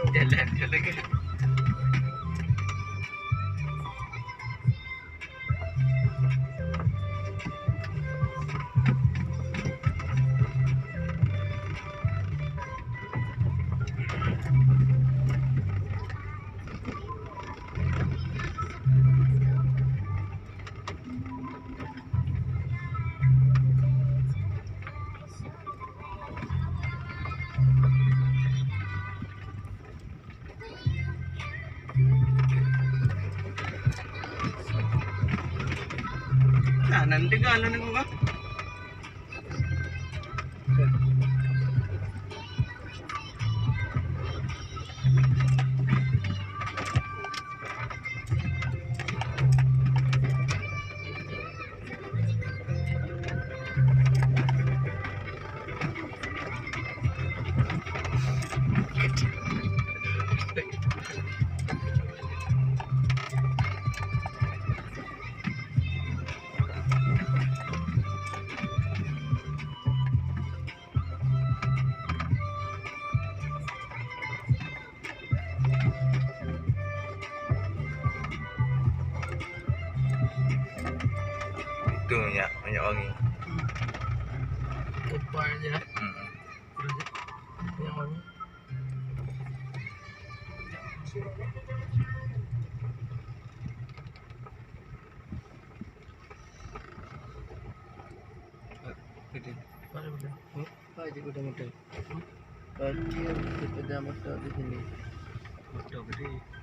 Jalan-jalan ke. Nanti kan anu nih kok. Itu minyak wangi. Lupa aja. Minyak wangi. Gede. Mana betul? Aja udah model. Banjir sepeda motor di sini. Udah gede.